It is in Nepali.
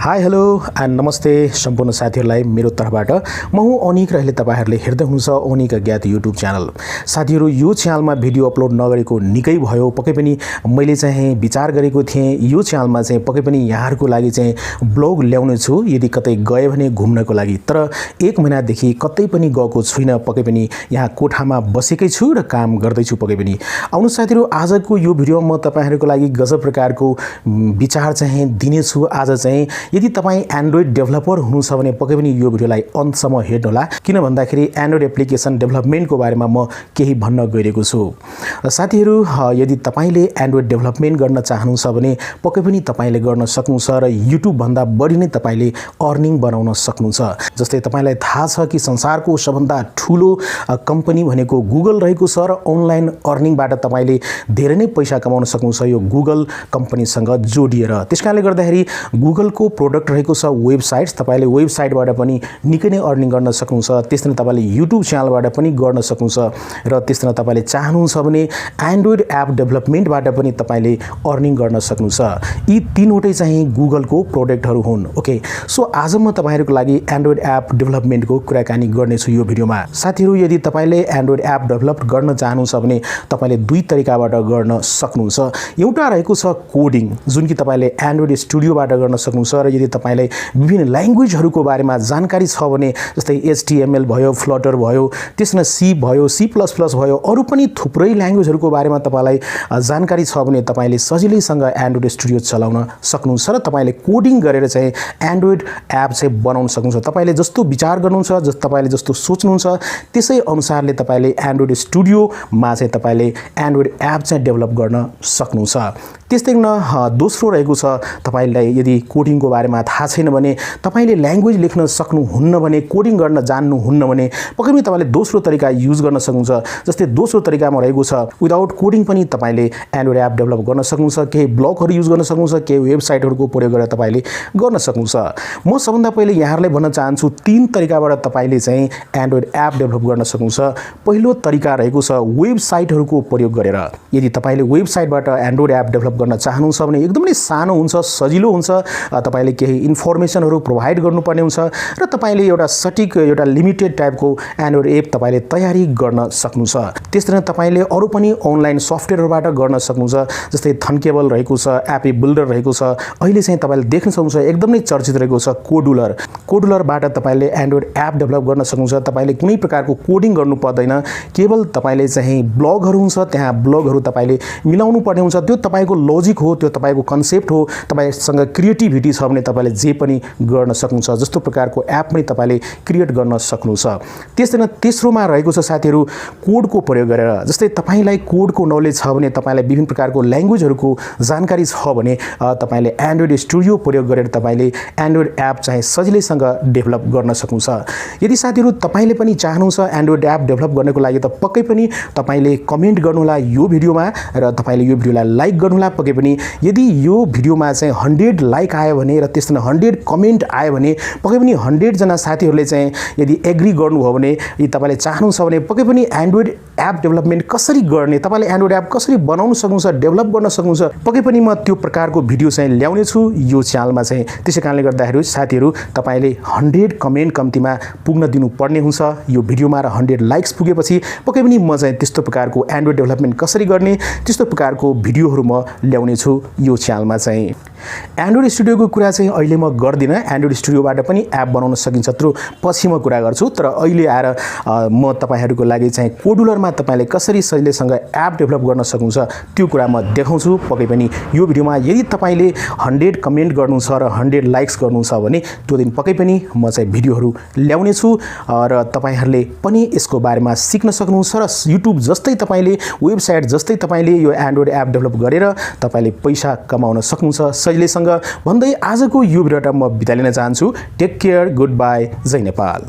हाई हेलो एन्ड नमस्ते सम्पूर्ण साथीहरूलाई मेरो तर्फबाट म हुँ अनिक र अहिले तपाईहरुले हेर्दै हुनुहुन्छ ओनिक अज्ञात युट्युब च्यानल। साथीहरु यो च्यानलमा भिडियो अपलोड नगरेको निकै भयो। पक्कै पनि मैले चाहिँ विचार गरेको थिएँ यो च्यानलमा चाहिँ पक्कै पनि यहाँहरुको लागि चाहिँ ब्लग ल्याउने छु यदि कतै गए भने घुम्नको लागि। तर एक महिनादेखि कतै पनि गएको छुइन। पक्कै पनि यहाँ कोठामा बसेकै छु र काम गर्दै छु। पक्कै पनि आउनु साथीहरु आजको यो भिडियोमा म तपाईहरुको लागि गजब प्रकारको विचार चाहिँ दिने छु। आज चाहिँ यदि तपाई एन्ड्रोइड डेभलपर हुनुहुन्छ भने पक्कै पनि यो भिडियोलाई अन्तसम्म हेर्नुहोला, किन भन्दाखेरि एन्ड्रोइड एप्लिकेसन डेभलपमेन्टको बारेमा म केही भन्न गइरहेको छु। साथीहरु यदि तपाईले एन्ड्रोइड डेभलपमेन्ट गर्न चाहनुहुन्छ भने पक्कै पनि तपाईले गर्न सक्नुहुन्छ र युट्युब भन्दा बढी नै तपाईले अर्निङ बनाउन सक्नुहुन्छ। जस्तै तपाईलाई थाहा छ कि संसारको सबभन्दा ठूलो कम्पनी भनेको गुगल रहेको छ र अनलाइन अर्निङबाट तपाईले धेरै नै पैसा कमाउन सक्नुहुन्छ यो गुगल कम्पनीसँग जोडिएर। त्यसकारणले गर्दाखेरि गुगलको प्रोडक्ट रहेको छ वेबसाइट्स, तपाईले वेबसाइटबाट पनि निकै नै अर्निङ गर्न सक्नुहुन्छ। त्यसैले तपाईले युट्युब च्यानलबाट पनि गर्न सक्नुहुन्छ र त्यसैले तपाईले चाहनुहुन्छ भने एन्ड्रोइड एप डेभलपमेन्टबाट पनि तपाईले अर्निङ गर्न सक्नुहुन्छ। यी तीनवटै चाहिँ गुगलको प्रोडक्टहरु हुन्। ओके, सो आज म तपाईहरुको लागि एन्ड्रोइड एप डेभलपमेन्टको कुराकानी गर्ने छु यो भिडियोमा। साथीहरु यदि तपाईले एन्ड्रोइड एप डेभलप गर्न चाहनुहुन्छ भने तपाईले दुई तरिकाबाट गर्न सक्नुहुन्छ। एउटा रहेको छ कोडिङ, जुन कि तपाईले एन्ड्रोइड स्टुडियोबाट गर्न सक्नुहुन्छ र यदि तपाईलाई विभिन्न ल्याङ्ग्वेजहरुको बारेमा जानकारी छ भने जस्तै HTML भयो, फ्लटर भयो, त्यसमा C भयो, C++ भयो, अरु पनि थुप्रै ल्याङ्ग्वेजहरुको बारेमा तपाईलाई जानकारी छ भने तपाईले सजिलैसँग एन्ड्रोइड स्टुडियो चलाउन सक्नुहुन्छ र तपाईले कोडिङ गरेर चाहिँ एन्ड्रोइड एप चाहिँ बनाउन सक्नुहुन्छ। तपाईले जस्तो विचार गर्नुहुन्छ, तपाईले जस्तो सोच्नुहुन्छ त्यसै अनुसारले तपाईले एन्ड्रोइड स्टुडियोमा चाहिँ तपाईले एन्ड्रोइड एप चाहिँ डेभलप गर्न सक्नुहुन्छ। त्यस्तै दोस्रो रहेको छ तपाईलाई यदि कोडिङको बारेमा थाहा छैन भने तपाईले ल्याङ्ग्वेज लेख्न सक्नुहुन्न भने कोडिङ गर्न जान्नुहुन्न भने पक्कै पनि तपाईले दोस्रो तरिका युज गर्न सक्नुहुन्छ। जस्तै दोस्रो तरिकामा रहेको छ विदाउट कोडिङ पनि तपाईले एन्ड्रोइड एप डेभलप गर्न सक्नुहुन्छ। केही ब्लगहरु युज गर्न सक्नुहुन्छ, केही वेबसाइटहरुको प्रयोग गरेर तपाईले गर्न सक्नुहुन्छ। म सबभन्दा पहिले यहाँहरुलाई भन्न चाहन्छु तीन तरिकाबाट तपाईले चाहिँ एन्ड्रोइड एप डेभलप गर्न सक्नुहुन्छ। पहिलो तरिका रहेको छ वेबसाइटहरुको प्रयोग गरेर। यदि तपाईले वेबसाइटबाट एन्ड्रोइड एप डेभलप गर्न चाहनुहुन्छ भने एकदमै सानो हुन्छ, सजिलो हुन्छ। तपाईले केही इन्फर्मेसनहरु प्रोवाइड गर्नुपर्ने हुन्छ र तपाईले एउटा सटिक एउटा लिमिटेड टाइपको एन्ड्रोइड एप तपाईले तयारी गर्न सक्नुहुन्छ। त्यसैले तपाईले अरु पनि अनलाइन सफ्टवेयरहरुबाट गर्न सक्नुहुन्छ। जस्तै थनकेबल रहेको छ, एपी बिल्डर रहेको छ, अहिले चाहिँ तपाईले देख्न सक्नुहुन्छ एकदमै चर्चित रहेको छ कोडुलर। कोडुलरबाट तपाईले एन्ड्रोइड एप डेभलप गर्न सक्नुहुन्छ। तपाईले कुनै प्रकारको कोडिङ गर्नु पर्दैन, केवल तपाईले चाहिँ ब्लगहरु हुन्छ त्यहाँ ब्लगहरु तपाईले मिलाउनु पर्ने हुन्छ। त्यो तपाईको लजिक हो, त्यो तपाईको कन्सेप्ट हो। तपाईसँग क्रिएटिभिटी छ भने तपाईले जे पनि गर्न सक्नुहुन्छ। जस्तो प्रकारको एप पनि तपाईले क्रिएट गर्न सक्नुहुन्छ। त्यसैले तेस्रोमा रहेको छ साथीहरु कोडको प्रयोग गरेर। जस्तै तपाईलाई कोडको नलेज छ भने तपाईलाई विभिन्न प्रकारको ल्याङ्ग्वेजहरुको जानकारी छ भने तपाईले एन्ड्रोइड स्टुडियो प्रयोग गरेर तपाईले एन्ड्रोइड एप चाहिँ सजिलैसँग डेभलप गर्न सक्नुहुन्छ। यदि साथीहरु तपाईले पनि चाहनुहुन्छ एन्ड्रोइड एप डेभलप गर्नको लागि त पक्कै पनि तपाईले कमेन्ट गर्नुहोला यो भिडियोमा र तपाईले यो भिडियोलाई लाइक गर्नुहोला। पक्कै पनि यदि यो भिडियोमा चाहिँ 100 लाइक आयो भने र त्यसमा 100 कमेन्ट आयो भने पक्कै पनि 100 जना साथीहरुले चाहिँ यदि एग्री गर्नुभयो भने यदि तपाईले चाहनुहुन्छ भने पक्कै पनि एन्ड्रोइड एप डेभलपमेन्ट कसरी गर्ने, तपाईले एन्ड्रोइड एप कसरी बनाउन सक्नुहुन्छ, डेभलप गर्न सक्नुहुन्छ, पक्कै पनि म त्यो प्रकारको भिडियो चाहिँ ल्याउने छु यो च्यानलमा चाहिँ। त्यसैकारणले गर्दाखेरि साथीहरु तपाईले 100 कमेन्ट कम्तिमा पुग्न दिनुपर्ने हुन्छ यो भिडियोमा र 100 लाइक्स पुगेपछि पक्कै पनि म चाहिँ त्यस्तो प्रकारको एन्ड्रोइड डेभलपमेन्ट कसरी गर्ने त्यस्तो प्रकारको भिडियोहरु म ल्याउने छु यो च्यानलमा चाहिँ। एन्ड्रोइड स्टुडियोको कुरा चाहिँ अहिले म गर्दिन, एन्ड्रोइड स्टुडियोबाट पनि एप बनाउन सकिन्छ त्यो पछि म कुरा गर्छु। तर अहिले आएर म तपाईहरुको लागि चाहिँ कोडुलरमा तपाईले कसरी सजिलैसँग एप डेभलप गर्न सक्नुहुन्छ त्यो कुरा म देखाउँछु। पक्कै पनि यो भिडियोमा यदि तपाईले 100 कमेन्ट गर्नुहुन्छ र 100 लाइक्स गर्नुहुन्छ भने त्यो दिन पक्कै पनि म चाहिँ भिडियोहरु ल्याउने छु र तपाईहरुले पनि यसको बारेमा सिक्न सक्नुहुन्छ र युट्युब जस्तै तपाईले वेबसाइट जस्तै तपाईले यो एन्ड्रोइड एप डेभलप गरेर तपाईले पैसा कमाउन सक्नुहुन्छ सजिलैसँग भन्दै आजको यो भिडियोबाट म बिदा लिन चाहन्छु। Take care, good by, Jay Nepal.